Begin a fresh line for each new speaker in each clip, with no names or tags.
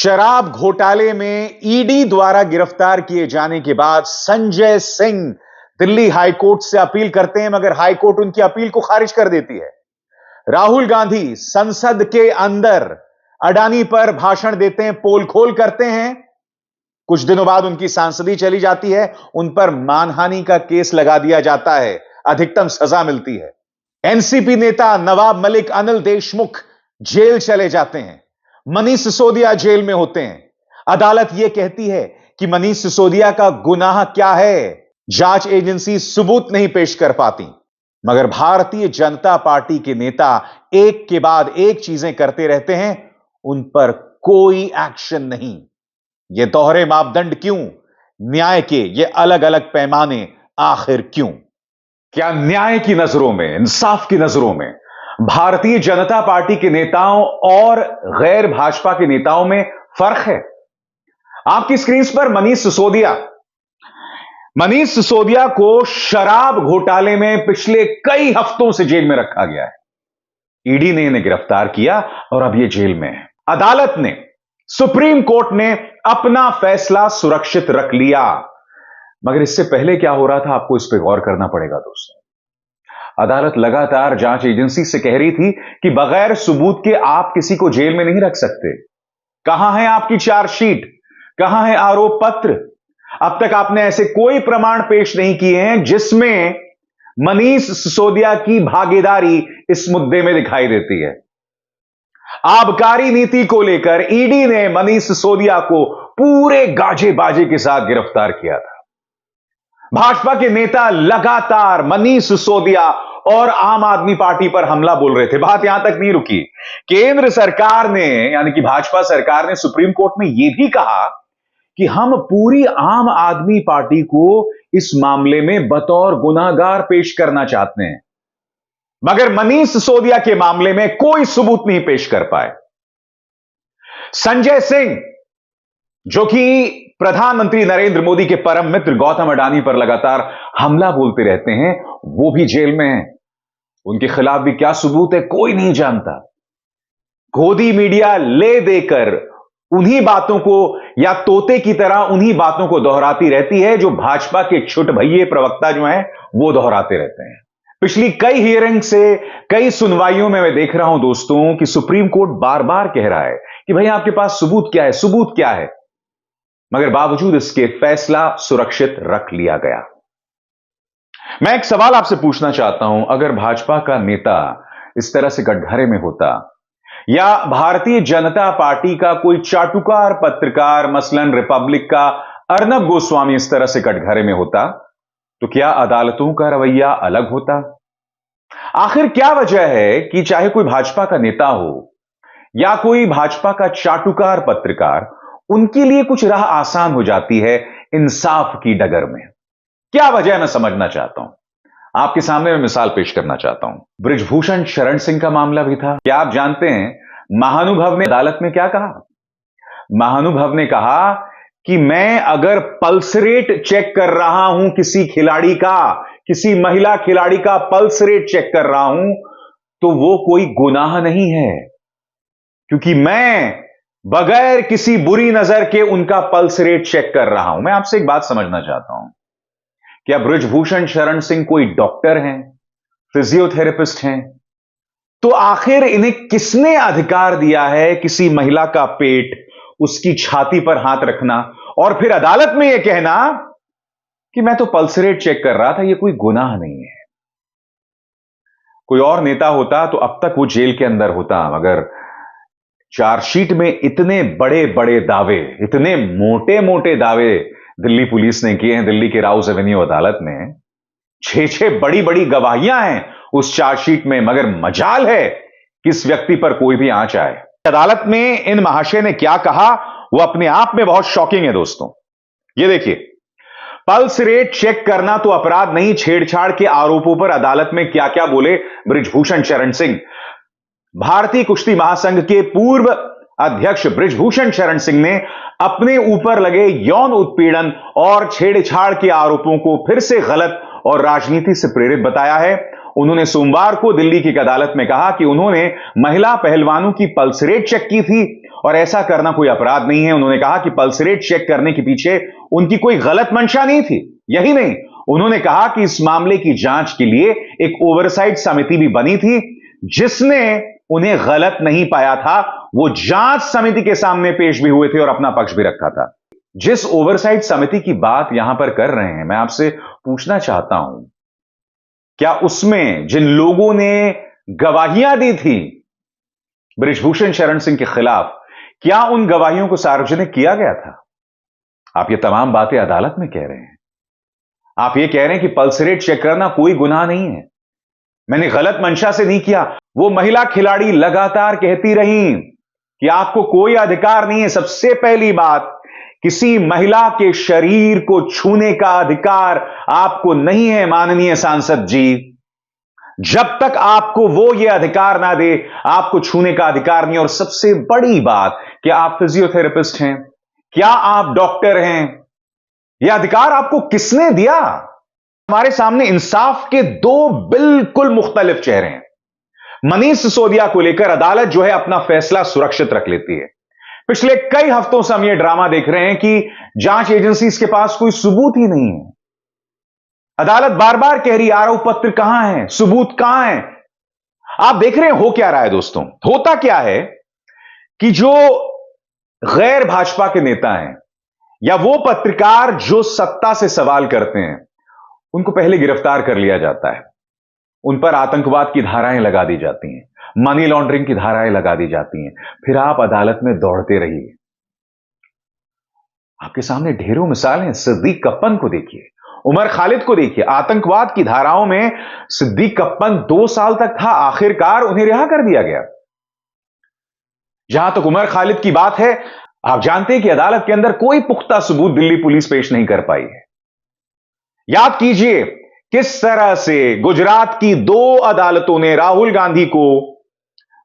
शराब घोटाले में ईडी द्वारा गिरफ्तार किए जाने के बाद संजय सिंह दिल्ली हाईकोर्ट से अपील करते हैं, मगर हाईकोर्ट उनकी अपील को खारिज कर देती है। राहुल गांधी संसद के अंदर अडानी पर भाषण देते हैं, पोल खोल करते हैं। कुछ दिनों बाद उनकी सांसदी चली जाती है, उन पर मानहानि का केस लगा दिया जाता है, अधिकतम सजा मिलती है। एनसीपी नेता नवाब मलिक अनिल देशमुख जेल चले जाते हैं। मनीष सिसोदिया जेल में होते हैं। अदालत यह कहती है कि मनीष सिसोदिया का गुनाह क्या है, जांच एजेंसी सबूत नहीं पेश कर पाती। मगर भारतीय जनता पार्टी के नेता एक के बाद एक चीजें करते रहते हैं, उन पर कोई एक्शन नहीं। ये दोहरे मापदंड क्यों? न्याय के ये अलग अलग पैमाने आखिर क्यों? क्या न्याय की नजरों में, इंसाफ की नजरों में भारतीय जनता पार्टी के नेताओं और गैर भाजपा के नेताओं में फर्क है? आपकी स्क्रीन पर मनीष सिसोदिया को शराब घोटाले में पिछले कई हफ्तों से जेल में रखा गया है। ईडी ने इन्हें गिरफ्तार किया और अब ये जेल में है। अदालत ने, सुप्रीम कोर्ट ने अपना फैसला सुरक्षित रख लिया। मगर इससे पहले क्या हो रहा था, आपको इस पर गौर करना पड़ेगा दोस्तों। अदालत लगातार जांच एजेंसी से कह रही थी कि बगैर सबूत के आप किसी को जेल में नहीं रख सकते। कहां है आपकी चार्जशीट? कहां है आरोप पत्र? अब तक आपने ऐसे कोई प्रमाण पेश नहीं किए हैं जिसमें मनीष सिसोदिया की भागीदारी इस मुद्दे में दिखाई देती है। आबकारी नीति को लेकर ईडी ने मनीष सिसोदिया को पूरे गाजे बाजे के साथ गिरफ्तार किया था। भाजपा के नेता लगातार मनीष सिसोदिया और आम आदमी पार्टी पर हमला बोल रहे थे। बात यहां तक नहीं रुकी। केंद्र सरकार ने, यानी कि भाजपा सरकार ने सुप्रीम कोर्ट में यह भी कहा कि हम पूरी आम आदमी पार्टी को इस मामले में बतौर गुनाहगार पेश करना चाहते हैं, मगर मनीष सिसोदिया के मामले में कोई सबूत नहीं पेश कर पाए। संजय सिंह, जो कि प्रधानमंत्री नरेंद्र मोदी के परम मित्र गौतम अडानी पर लगातार हमला बोलते रहते हैं, वो भी जेल में हैं। उनके खिलाफ भी क्या सबूत है, कोई नहीं जानता। गोदी मीडिया ले देकर उन्हीं बातों को, या तोते की तरह उन्हीं बातों को दोहराती रहती है जो भाजपा के छुट भैये प्रवक्ता जो हैं वो दोहराते रहते हैं। पिछली कई हियरिंग से, कई सुनवाइयों में मैं देख रहा हूं दोस्तों कि सुप्रीम कोर्ट बार बार कह रहा है कि भाई आपके पास सबूत क्या है, सबूत क्या है, मगर बावजूद इसके फैसला सुरक्षित रख लिया गया। मैं एक सवाल आपसे पूछना चाहता हूं, अगर भाजपा का नेता इस तरह से कटघरे में होता, या भारतीय जनता पार्टी का कोई चाटुकार पत्रकार, मसलन रिपब्लिक का अर्नब गोस्वामी इस तरह से कटघरे में होता, तो क्या अदालतों का रवैया अलग होता? आखिर क्या वजह है कि चाहे कोई भाजपा का नेता हो या कोई भाजपा का चाटुकार पत्रकार, उनके लिए कुछ राह आसान हो जाती है इंसाफ की डगर में? क्या वजह है, मैं समझना चाहता हूं। आपके सामने मैं मिसाल पेश करना चाहता हूं। बृजभूषण शरण सिंह का मामला भी था। क्या आप जानते हैं महानुभव ने अदालत में क्या कहा? महानुभव ने कहा कि मैं अगर पल्स रेट चेक कर रहा हूं किसी खिलाड़ी का, किसी महिला खिलाड़ी का पल्स रेट चेक कर रहा हूं, तो वो कोई गुनाह नहीं है, क्योंकि मैं बगैर किसी बुरी नजर के उनका पल्स रेट चेक कर रहा हूं। मैं आपसे एक बात समझना चाहता हूं, क्या बृजभूषण शरण सिंह कोई डॉक्टर हैं, फिजियोथेरेपिस्ट हैं? तो आखिर इन्हें किसने अधिकार दिया है किसी महिला का पेट, उसकी छाती पर हाथ रखना और फिर अदालत में यह कहना कि मैं तो पल्स रेट चेक कर रहा था, यह कोई गुनाह नहीं है? कोई और नेता होता तो अब तक वो जेल के अंदर होता, मगर चार्जशीट में इतने बड़े बड़े दावे, इतने मोटे मोटे दावे दिल्ली पुलिस ने किए हैं। दिल्ली के राउस एवेन्यू अदालत में 6 बड़ी बड़ी गवाहियां हैं उस चार्जशीट में, मगर मजाल है कि इस व्यक्ति पर कोई भी आंच आए। अदालत में इन महाशय ने क्या कहा, वो अपने आप में बहुत शॉकिंग है दोस्तों। ये देखिए, पल्स रेट चेक करना तो अपराध नहीं, छेड़छाड़ के आरोपों पर अदालत में क्या क्या बोले बृजभूषण शरण सिंह। भारतीय कुश्ती महासंघ के पूर्व अध्यक्ष बृजभूषण शरण सिंह ने अपने ऊपर लगे यौन उत्पीड़न और छेड़छाड़ के आरोपों को फिर से गलत और राजनीति से प्रेरित बताया है। उन्होंने सोमवार को दिल्ली की एक अदालत में कहा कि उन्होंने महिला पहलवानों की पल्स रेट चेक की थी और ऐसा करना कोई अपराध नहीं है। उन्होंने कहा कि पल्स रेट चेक करने के पीछे उनकी कोई गलत मंशा नहीं थी। यही नहीं, उन्होंने कहा कि इस मामले की जांच के लिए एक ओवरसाइट समिति भी बनी थी, जिसने उन्हें गलत नहीं पाया था। वो जांच समिति के सामने पेश भी हुए थे और अपना पक्ष भी रखा था। जिस ओवरसाइट समिति की बात यहां पर कर रहे हैं, मैं आपसे पूछना चाहता हूं, क्या उसमें जिन लोगों ने गवाहियां दी थी बृजभूषण शरण सिंह के खिलाफ, क्या उन गवाहियों को सार्वजनिक किया गया था? आप ये तमाम बातें अदालत में कह रहे हैं। आप ये कह रहे हैं कि पल्स रेट चेक करना कोई गुनाह नहीं है, मैंने गलत मंशा से नहीं किया। वो महिला खिलाड़ी लगातार कहती रही कि आपको कोई अधिकार नहीं है। सबसे पहली बात, किसी महिला के शरीर को छूने का अधिकार आपको नहीं है माननीय सांसद जी। जब तक आपको वो ये अधिकार ना दे, आपको छूने का अधिकार नहीं। और सबसे बड़ी बात, क्या आप फिजियोथेरेपिस्ट हैं? क्या आप डॉक्टर हैं? यह अधिकार आपको किसने दिया? हमारे सामने इंसाफ के दो बिल्कुल मुख्तलिफ चेहरे हैं। मनीष सिसोदिया को लेकर अदालत जो है अपना फैसला सुरक्षित रख लेती है। पिछले कई हफ्तों से हम यह ड्रामा देख रहे हैं कि जांच एजेंसी के पास कोई सबूत ही नहीं है। अदालत बार बार कह रही आरोप पत्र कहां है, सबूत कहां है। आप देख रहे हैं हो क्या रहा है दोस्तों। होता क्या है कि जो गैर भाजपा के नेता हैं या वो पत्रकार जो सत्ता से सवाल करते हैं, उनको पहले गिरफ्तार कर लिया जाता है। उन पर आतंकवाद की धाराएं लगा दी जाती हैं, मनी लॉन्ड्रिंग की धाराएं लगा दी जाती हैं। फिर आप अदालत में दौड़ते रहिए। आपके सामने ढेरों मिसाल हैं। सिद्दीक कप्पन को देखिए, उमर खालिद को देखिए। आतंकवाद की धाराओं में सिद्दीक कप्पन 2 साल तक था, आखिरकार उन्हें रिहा कर दिया गया। जहां तक उमर खालिद की बात है, आप जानते हैं कि अदालत के अंदर कोई पुख्ता सबूत दिल्ली पुलिस पेश नहीं कर पाई है। याद कीजिए किस तरह से गुजरात की 2 अदालतों ने राहुल गांधी को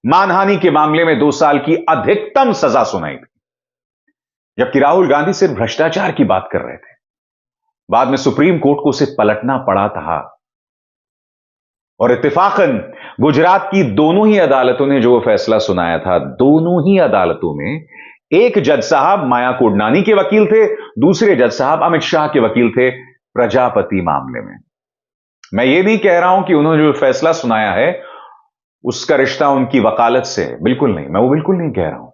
मानहानि के मामले में 2 साल की अधिकतम सजा सुनाई थी, जबकि राहुल गांधी सिर्फ भ्रष्टाचार की बात कर रहे थे। बाद में सुप्रीम कोर्ट को उसे पलटना पड़ा था और इत्तेफाकन गुजरात की दोनों ही अदालतों ने जो फैसला सुनाया था, दोनों ही अदालतों में एक जज साहब माया कोडनानी के वकील थे, दूसरे जज साहब अमित शाह के वकील थे प्रजापति मामले में। मैं ये नहीं कह रहा हूं कि उन्होंने जो फैसला सुनाया है उसका रिश्ता उनकी वकालत से, बिल्कुल नहीं, मैं वो बिल्कुल नहीं कह रहा हूं।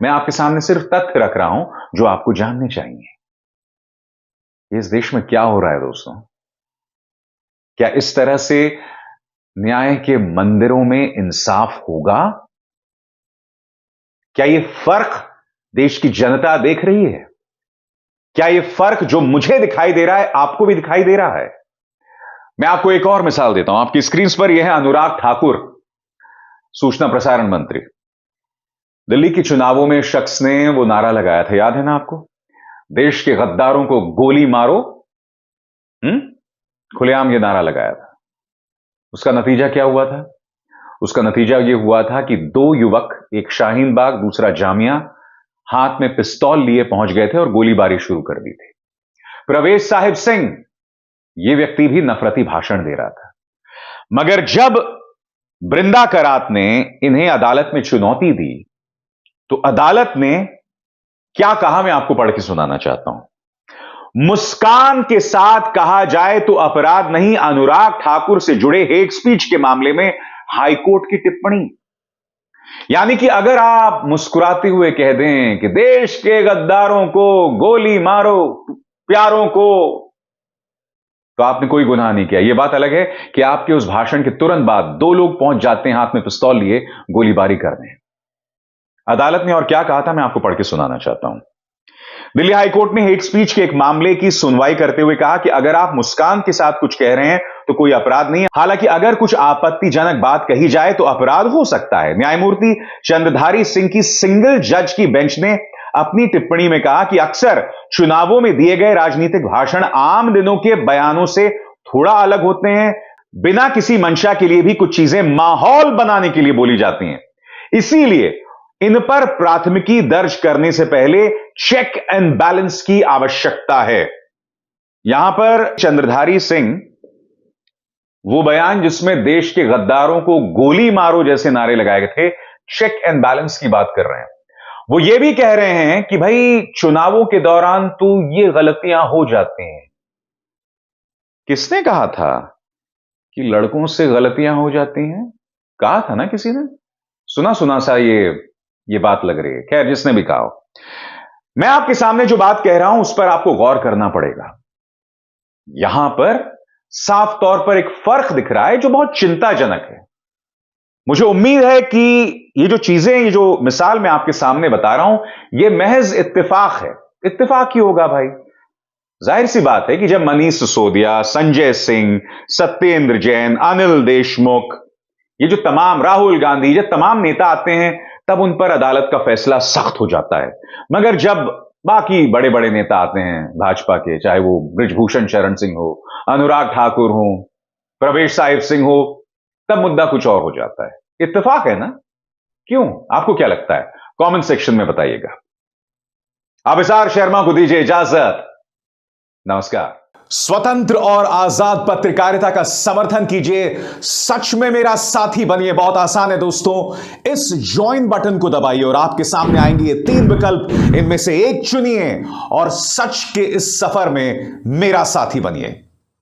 मैं आपके सामने सिर्फ तथ्य रख रहा हूं जो आपको जानने चाहिए। इस देश में क्या हो रहा है दोस्तों? क्या इस तरह से न्याय के मंदिरों में इंसाफ होगा? क्या यह फर्क देश की जनता देख रही है? क्या यह फर्क जो मुझे दिखाई दे रहा है आपको भी दिखाई दे रहा है? मैं आपको एक और मिसाल देता हूं। आपकी स्क्रीन पर यह है अनुराग ठाकुर, सूचना प्रसारण मंत्री। दिल्ली के चुनावों में शख्स ने वो नारा लगाया था, याद है ना आपको? देश के गद्दारों को गोली मारो। खुलेआम ये नारा लगाया था। उसका नतीजा क्या हुआ था? उसका नतीजा यह हुआ था कि 2 युवक, एक शाहीन बाग दूसरा जामिया, हाथ में पिस्तौल लिए पहुंच गए थे और गोलीबारी शुरू कर दी थी। प्रवेश साहिब सिंह, यह व्यक्ति भी नफरती भाषण दे रहा था। मगर जब बृंदा करात ने इन्हें अदालत में चुनौती दी तो अदालत ने क्या कहा, मैं आपको पढ़ के सुनाना चाहता हूं। मुस्कान के साथ कहा जाए तो अपराध नहीं, अनुराग ठाकुर से जुड़े हेट स्पीच के मामले में हाईकोर्ट की टिप्पणी। यानी कि अगर आप मुस्कुराते हुए कह दें कि देश के गद्दारों को गोली मारो, प्यारों को, तो आपने कोई गुनाह नहीं किया। यह बात अलग है कि आपके उस भाषण के तुरंत बाद 2 लोग पहुंच जाते हैं हाथ में पिस्तौल लिए गोलीबारी करने। अदालत ने और क्या कहा था, मैं आपको पढ़ के सुनाना चाहता हूं। दिल्ली हाईकोर्ट ने हेट स्पीच के एक मामले की सुनवाई करते हुए कहा कि अगर आप मुस्कान के साथ कुछ कह रहे हैं तो कोई अपराध नहीं है। हालांकि अगर कुछ आपत्तिजनक बात कही जाए तो अपराध हो सकता है। न्यायमूर्ति चंद्रधारी सिंह की सिंगल जज की बेंच ने अपनी टिप्पणी में कहा कि अक्सर चुनावों में दिए गए राजनीतिक भाषण आम दिनों के बयानों से थोड़ा अलग होते हैं। बिना किसी मंशा के लिए भी कुछ चीजें माहौल बनाने के लिए बोली जाती हैं, इसीलिए इन पर प्राथमिकी दर्ज करने से पहले चेक एंड बैलेंस की आवश्यकता है। यहां पर चंद्रधारी सिंह वो बयान जिसमें देश के गद्दारों को गोली मारो जैसे नारे लगाए गए थे, चेक एंड बैलेंस की बात कर रहे हैं। वो ये भी कह रहे हैं कि भाई चुनावों के दौरान तो ये गलतियां हो जाती हैं। किसने कहा था कि लड़कों से गलतियां हो जाती हैं? कहा था ना किसी ने, सुना सुना सा ये बात लग रही है। खैर, जिसने भी कहा हो, मैं आपके सामने जो बात कह रहा हूं उस पर आपको गौर करना पड़ेगा। यहां पर साफ तौर पर एक फर्क दिख रहा है जो बहुत चिंताजनक है। मुझे उम्मीद है कि ये जो चीजें, ये जो मिसाल मैं आपके सामने बता रहा हूं, ये महज इत्तेफाक है। इत्तेफाक ही होगा भाई। जाहिर सी बात है कि जब मनीष सिसोदिया, संजय सिंह, सत्येंद्र जैन, अनिल देशमुख, ये जो तमाम, राहुल गांधी, जब तमाम नेता आते हैं तब उन पर अदालत का फैसला सख्त हो जाता है। मगर जब बाकी बड़े बड़े नेता आते हैं भाजपा के, चाहे वो बृजभूषण शरण सिंह हो, अनुराग ठाकुर हो, प्रवेश साहिब सिंह हो, तब मुद्दा कुछ और हो जाता है। इत्तेफाक है ना? क्यों? आपको क्या लगता है? कमेंट सेक्शन में बताइएगा। अभिसार शर्मा को दीजिए इजाजत। नमस्कार। स्वतंत्र और आजाद पत्रकारिता का समर्थन कीजिए, सच में मेरा साथी बनिए। बहुत आसान है दोस्तों, इस ज्वाइन बटन को दबाइए और आपके सामने आएंगे ये 3 विकल्प, इनमें से एक चुनिए और सच के इस सफर में मेरा साथी बनिए।